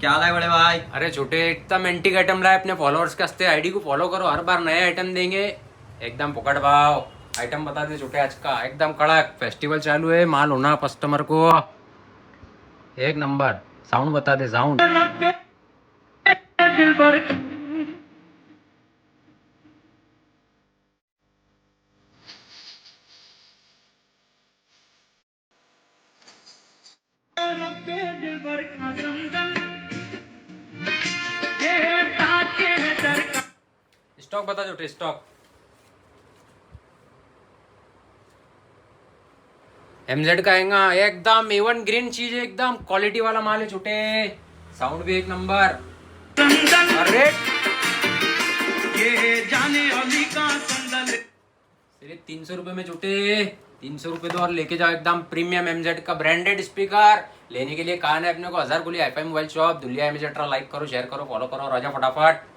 क्या हाल है बड़े भाई। अरे छोटे एकदम एंटीक आइटम लाए अपने फॉलोअर्स के हस्ते। आईडी को फॉलो करो, हर बार नए आइटम देंगे एकदम पकड़ भाव। आइटम बता दे छोटे, आज का एकदम कड़क फेस्टिवल चालू है, माल होना कस्टमर को एक नंबर। साउंड बता दे, साउंड। स्टॉक बता छोटे, स्टॉक। एमजेड का आएगा एकदम एवन ग्रीन चीज है, एकदम क्वालिटी वाला माल है छोटे। साउंड भी एक नंबर। अरे ये जाने अली का संदल। सिर्फ 300 रुपए में छोटे, 300 रुपए तो और लेके जाओ एकदम प्रीमियम एमजेड का ब्रांडेड स्पीकर। लेने के लिए कहा है अपने को 1000 गोली हाईफाई मोबाइल शॉप दुलिया एमजेड। लाइक करो, शेयर करो, फॉलो करो, राजा फटाफट।